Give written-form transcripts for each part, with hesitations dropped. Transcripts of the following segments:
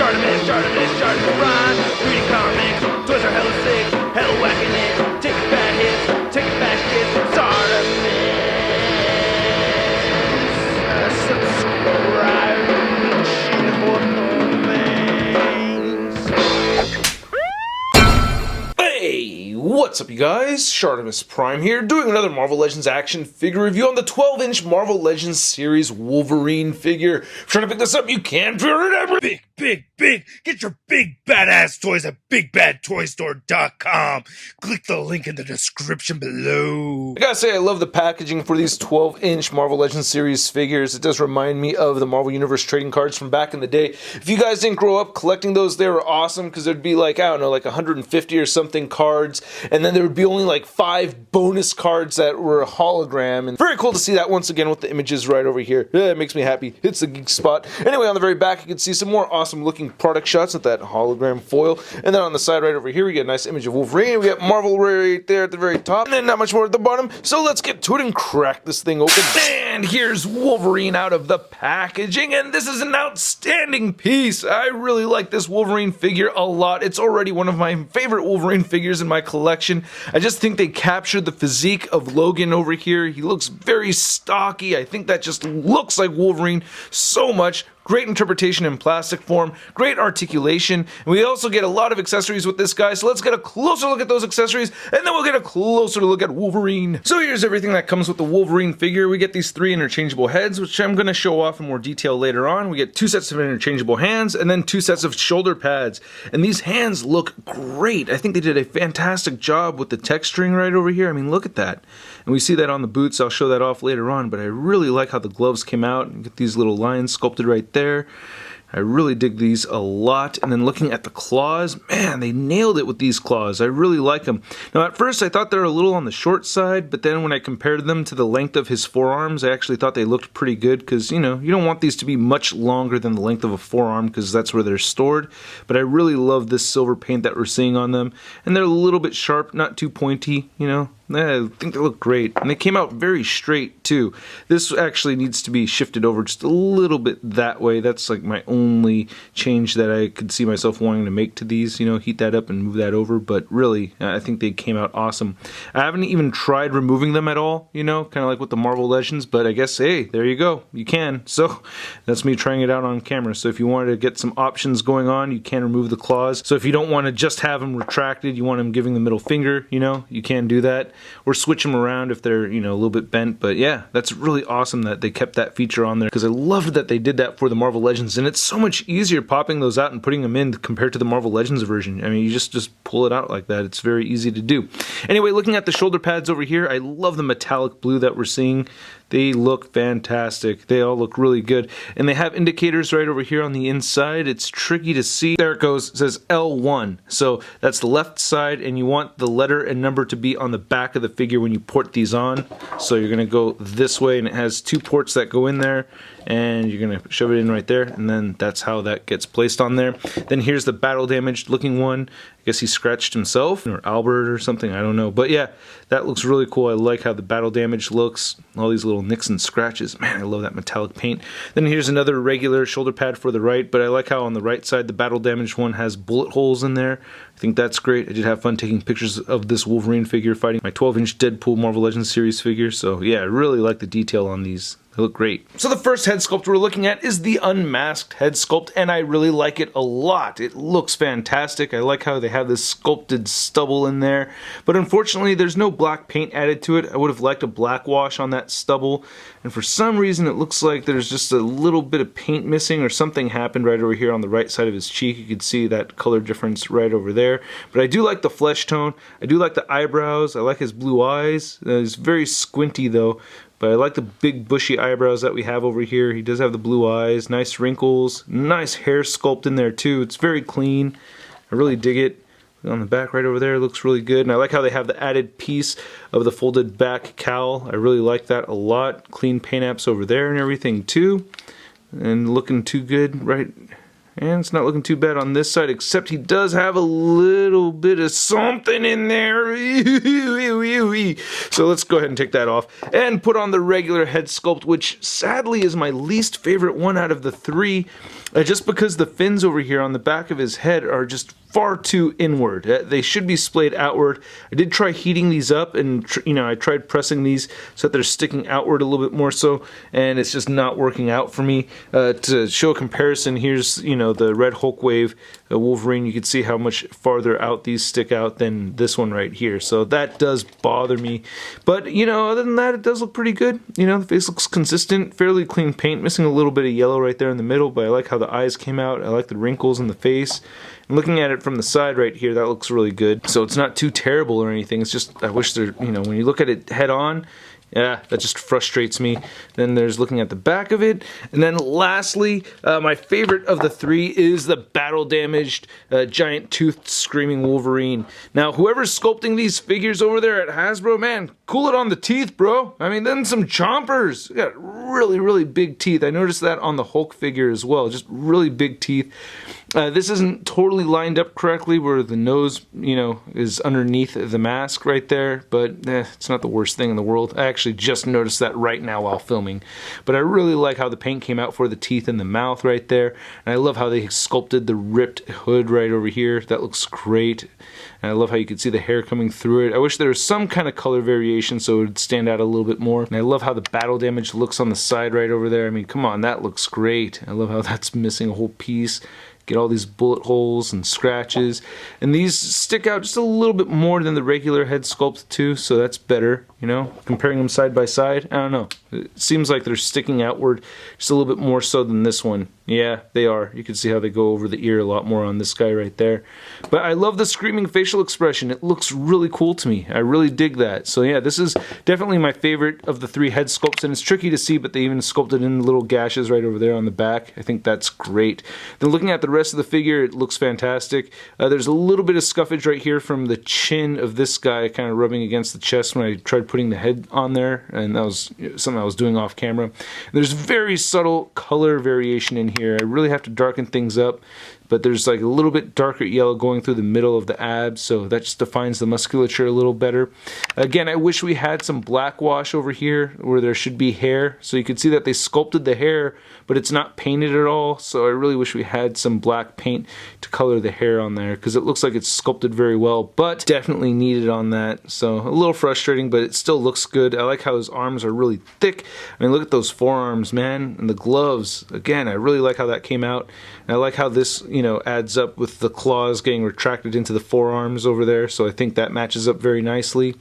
ShartimusPrime. Reading comics, toys are hella sick, hella whacking it. Taking bad hits, taking back hits. Subscribe for more things. Hey, what's up you guys? ShartimusPrime here, doing another Marvel Legends action figure review on the 12-inch Marvel Legends series Wolverine figure. If you're trying to pick this up, you can pre-order it every Big. Get your big badass toys at BigBadToyStore.com. Click the link in the description below. I gotta say, I love the packaging for these 12-inch Marvel Legends series figures. It does remind me of the Marvel Universe trading cards from back in the day. If you guys didn't grow up collecting those, they were awesome because there'd be like, I don't know, like 150 or something cards, and then there would be only like 5 bonus cards that were a hologram. And very cool to see that once again with the images right over here. Yeah, it makes me happy. It's the geek spot. Anyway, on the very back, you can see some more awesome looking product shots with that hologram foil. And then on the side right over here, we get a nice image of Wolverine. We got Marvel right there at the very top, and then not much more at the bottom. So let's get to it and crack this thing open. And here's Wolverine out of the packaging, and this is an outstanding piece. I really like this Wolverine figure a lot. It's already one of my favorite Wolverine figures in my collection. I just think they captured the physique of Logan over here. He looks very stocky. I think that just looks like Wolverine so much. Great interpretation in plastic form, great articulation, and we also get a lot of accessories with this guy, so let's get a closer look at those accessories, and then we'll get a closer look at Wolverine. So here's everything that comes with the Wolverine figure. We get these 3 interchangeable heads, which I'm going to show off in more detail later on. We get 2 sets of interchangeable hands, and then 2 sets of shoulder pads, and these hands look great. I think they did a fantastic job with the texturing right over here. I mean, look at that. And we see that on the boots. I'll show that off later on, but I really like how the gloves came out. You get these little lines sculpted right there. I really dig these a lot. And then looking at the claws, man, they nailed it with these claws. I really like them. Now at first I thought they were a little on the short side, but then when I compared them to the length of his forearms, I actually thought they looked pretty good because, you know, you don't want these to be much longer than the length of a forearm because that's where they're stored. But I really love this silver paint that we're seeing on them. And they're a little bit sharp, not too pointy, you know. I think they look great, and they came out very straight too. This actually needs to be shifted over just a little bit that way. That's like my only change that I could see myself wanting to make to these, you know, heat that up and move that over, but really, I think they came out awesome. I haven't even tried removing them at all, you know, kind of like with the Marvel Legends, but I guess, hey, there you go, you can. So that's me trying it out on camera. So if you wanted to get some options going on, you can remove the claws. So if you don't want to just have them retracted, you want them giving the middle finger, you know, you can do that. Or switch them around if they're, you know, a little bit bent. But yeah, that's really awesome that they kept that feature on there because I loved that they did that for the Marvel Legends, and it's so much easier popping those out and putting them in compared to the Marvel Legends version. I mean, you just pull it out like that. It's very easy to do. Anyway, looking at the shoulder pads over here, I love the metallic blue that we're seeing. They look fantastic. They all look really good. And they have indicators right over here on the inside. It's tricky to see. There it goes. It says L1. So that's the left side, and you want the letter and number to be on the back of the figure when you port these on. So you're going to go this way, and it has 2 ports that go in there, and you're going to shove it in right there, and then that's how that gets placed on there. Then here's the battle damaged looking one. I guess he scratched himself, or Albert or something, I don't know. But yeah, that looks really cool. I like how the battle damage looks. All these little nicks and scratches. Man, I love that metallic paint. Then here's another regular shoulder pad for the right, but I like how on the right side the battle damaged one has bullet holes in there. I think that's great. I did have fun taking pictures of this Wolverine figure fighting my 12-inch Deadpool Marvel Legends series figure. So yeah, I really like the detail on these. They look great. So the first head sculpt we're looking at is the unmasked head sculpt, and I really like it a lot. It looks fantastic. I like how they have this sculpted stubble in there, but unfortunately there's no black paint added to it. I would have liked a black wash on that stubble, and for some reason it looks like there's just a little bit of paint missing, or something happened right over here on the right side of his cheek. You can see that color difference right over there. But I do like the flesh tone. I do like the eyebrows. I like his blue eyes. He's very squinty though. But I like the big bushy eyebrows that we have over here. He does have the blue eyes, nice wrinkles, nice hair sculpt in there too. It's very clean. I really dig it. On the back right over there, it looks really good. And I like how they have the added piece of the folded back cowl. I really like that a lot. Clean paint apps over there and everything too. And looking too good, right? And it's not looking too bad on this side, except he does have a little bit of something in there. So let's go ahead and take that off and put on the regular head sculpt, which sadly is my least favorite one out of the three, just because the fins over here on the back of his head are just far too inward. They should be splayed outward. I did try heating these up, and I tried pressing these so that they're sticking outward a little bit more so, and it's just not working out for me. To show a comparison, here's the Red Hulk Wave Wolverine. You can see how much farther out these stick out than this one right here. So that does bother me. But other than that, it does look pretty good. The face looks consistent, fairly clean paint, missing a little bit of yellow right there in the middle, but I like how the eyes came out. I like the wrinkles in the face. And looking at it from the side right here, that looks really good. So it's not too terrible or anything. It's just, I wish there, when you look at it head on, yeah, that just frustrates me. Then there's looking at the back of it. And then lastly, my favorite of the three is the battle-damaged, giant-toothed screaming Wolverine. Now, whoever's sculpting these figures over there at Hasbro, man, cool it on the teeth, bro. I mean, then some chompers. You got really, really big teeth. I noticed that on the Hulk figure as well. Just really big teeth. This isn't totally lined up correctly where the nose, is underneath the mask right there, but it's not the worst thing in the world. I actually just noticed that right now while filming. But I really like how the paint came out for the teeth and the mouth right there. And I love how they sculpted the ripped hood right over here. That looks great. And I love how you can see the hair coming through it. I wish there was some kind of color variation so it would stand out a little bit more. And I love how the battle damage looks on the side right over there. I mean, come on, that looks great. I love how that's missing a whole piece. Get all these bullet holes and scratches, and these stick out just a little bit more than the regular head sculpt too, so that's better, comparing them side by side. I don't know, it seems like they're sticking outward just a little bit more so than this one. Yeah, they are. You can see how they go over the ear a lot more on this guy right there. But I love the screaming facial expression. It looks really cool to me. I really dig that. So yeah, this is definitely my favorite of the three head sculpts, and it's tricky to see, but they even sculpted in little gashes right over there on the back. I think that's great. Then looking at the rest of the figure, it looks fantastic. There's a little bit of scuffage right here from the chin of this guy kind of rubbing against the chest when I tried putting the head on there, and that was something I was doing off camera. There's very subtle color variation in here. I really have to darken things up, but there's like a little bit darker yellow going through the middle of the abs, so that just defines the musculature a little better. Again, I wish we had some black wash over here where there should be hair, so you can see that they sculpted the hair, but it's not painted at all, so I really wish we had some black paint to color the hair on there, because it looks like it's sculpted very well, but definitely needed on that, so a little frustrating, but it still looks good. I like how his arms are really thick. I mean, look at those forearms, man, and the gloves. Again, I really like how that came out, and I like how this, adds up with the claws getting retracted into the forearms over there, so I think that matches up very nicely.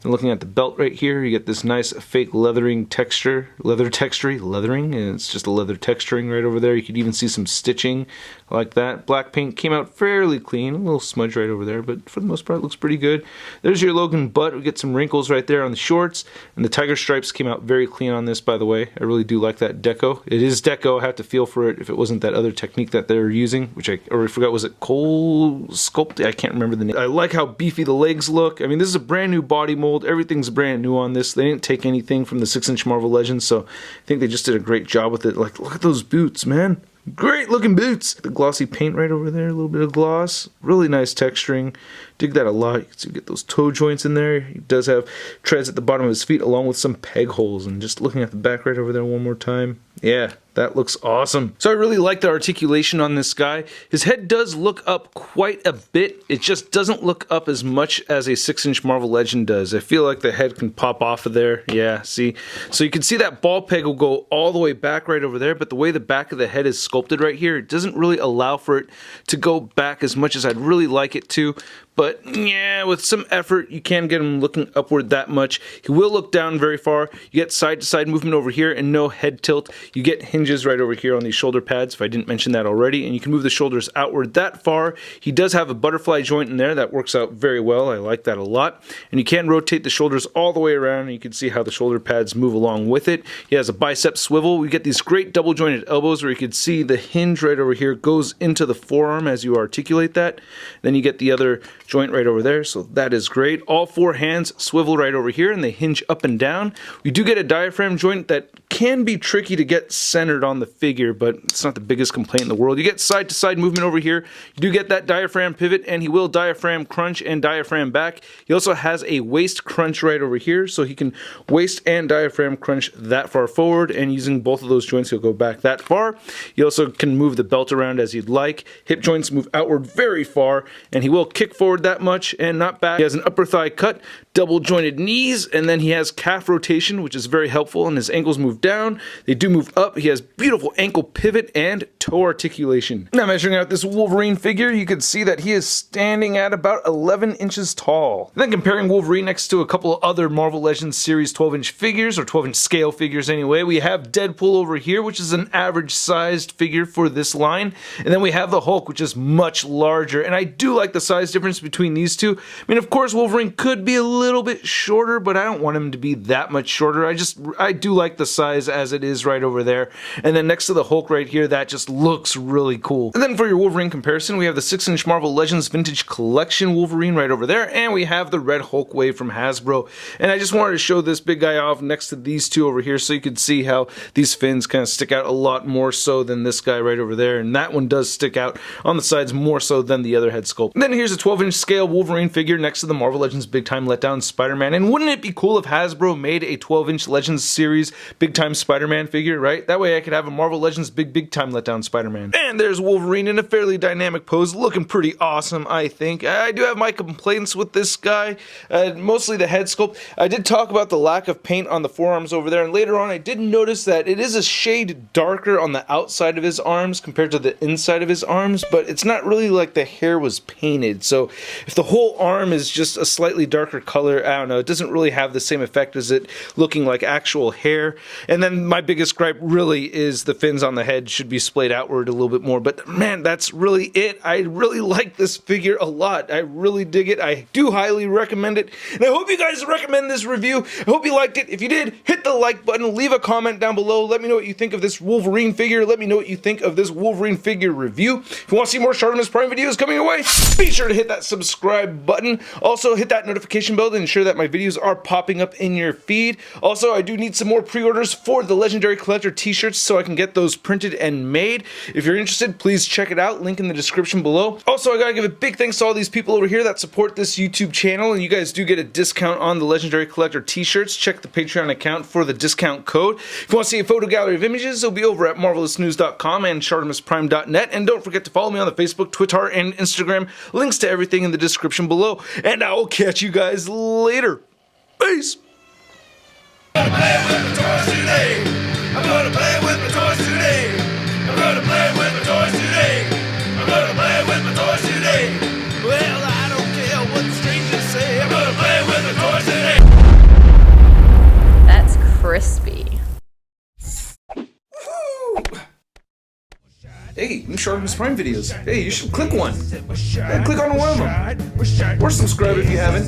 Then looking at the belt right here, you get this nice fake leathering texture, leathering, and it's just a leather texturing right over there. You could even see some stitching like that. Black paint came out fairly clean, a little smudge right over there, but for the most part it looks pretty good. There's your Logan butt. We get some wrinkles right there on the shorts, and the tiger stripes came out very clean on this, by the way. I really do like that deco. It is deco. I have to feel for it if it wasn't that other technique that they're using, which I forgot, was it Coal Sculpt? I can't remember the name. I like how beefy the legs look. I mean, this is a brand new body mold. Everything's brand new on this. They didn't take anything from the 6-inch Marvel Legends, so I think they just did a great job with it. Like, look at those boots, man. Great looking boots. The glossy paint right over there, a little bit of gloss. Really nice texturing. Dig that a lot. You can see, get those toe joints in there. He does have treads at the bottom of his feet along with some peg holes. And just looking at the back right over there one more time. Yeah, that looks awesome. So I really like the articulation on this guy. His head does look up quite a bit. It just doesn't look up as much as a 6-inch Marvel Legend does. I feel like the head can pop off of there. Yeah, see? So you can see that ball peg will go all the way back right over there, but the way the back of the head is sculpted right here, it doesn't really allow for it to go back as much as I'd really like it to. But yeah, with some effort, you can get him looking upward that much. He will look down very far. You get side-to-side movement over here and no head tilt. You get hinges right over here on these shoulder pads, if I didn't mention that already, and you can move the shoulders outward that far. He does have a butterfly joint in there. That works out very well. I like that a lot. And you can rotate the shoulders all the way around, and you can see how the shoulder pads move along with it. He has a bicep swivel. We get these great double-jointed elbows where you can see the hinge right over here goes into the forearm as you articulate that. Then you get the other joint right over there, so that is great. All four hands swivel right over here, and they hinge up and down. We do get a diaphragm joint that can be tricky to get centered on the figure, but it's not the biggest complaint in the world. You get side-to-side movement over here. You do get that diaphragm pivot, and he will diaphragm crunch and diaphragm back. He also has a waist crunch right over here, so he can waist and diaphragm crunch that far forward, and using both of those joints, he'll go back that far. He also can move the belt around as you'd like. Hip joints move outward very far, and he will kick forward that much and not back. He has an upper thigh cut, double jointed knees, and then he has calf rotation, which is very helpful, and his ankles move down. They do move up. He has beautiful ankle pivot and toe articulation. Now measuring out this Wolverine figure, you can see that he is standing at about 11 inches tall. And then comparing Wolverine next to a couple of other Marvel Legends series 12-inch figures, or 12-inch scale figures anyway, we have Deadpool over here, which is an average sized figure for this line, and then we have the Hulk, which is much larger, and I do like the size difference between these two. I mean, of course, Wolverine could be a little bit shorter, but I don't want him to be that much shorter. I do like the size as it is right over there. And then next to the Hulk right here, that just looks really cool. And then for your Wolverine comparison, we have the 6-inch Marvel Legends Vintage Collection Wolverine right over there, and we have the Red Hulk Wave from Hasbro. And I just wanted to show this big guy off next to these two over here so you could see how these fins kind of stick out a lot more so than this guy right over there, and that one does stick out on the sides more so than the other head sculpt. And then here's a 12-inch scale Wolverine figure next to the Marvel Legends Big Time Letdown Spider-Man, and wouldn't it be cool if Hasbro made a 12-inch Legends series Big Time Spider-Man figure, right? That way I could have a Marvel Legends Big Time Letdown Spider-Man. And there's Wolverine in a fairly dynamic pose, looking pretty awesome, I think. I do have my complaints with this guy, mostly the head sculpt. I did talk about the lack of paint on the forearms over there, and later on I did notice that it is a shade darker on the outside of his arms compared to the inside of his arms, but it's not really like the hair was painted. So if the whole arm is just a slightly darker color, I don't know, it doesn't really have the same effect as it looking like actual hair. And then my biggest gripe really is the fins on the head should be splayed outward a little bit more, but man, that's really it. I really like this figure a lot. I really dig it. I do highly recommend it, and I hope you guys recommend this review. I hope you liked it. If you did, hit the like button, leave a comment down below, let me know what you think of this Wolverine figure, let me know what you think of this Wolverine figure review. If you want to see more ShartimusPrime videos coming your way, be sure to hit that subscribe button. Also, hit that notification bell to ensure that my videos are popping up in your feed. Also, I do need some more pre-orders for the Legendary Collector t-shirts so I can get those printed and made. If you're interested, please check it out. Link in the description below. Also, I gotta give a big thanks to all these people over here that support this YouTube channel, and you guys do get a discount on the Legendary Collector t-shirts. Check the Patreon account for the discount code. If you want to see a photo gallery of images, it'll be over at marvelousnews.com and ShartimusPrime.net. And don't forget to follow me on the Facebook, Twitter, and Instagram. Links to everything in the description below. And I will catch you guys later. Peace. I'm gonna play with my toys today. I'm gonna play with my toys today. I'm gonna play with my toys today. I'm gonna play with my toys today. Well, I don't care what the strangers say. I'm gonna play with my toys today. That's crispy. Hey, new ShartimusPrime videos. Hey, you should click one. Yeah, click on one of them. Or subscribe if you haven't.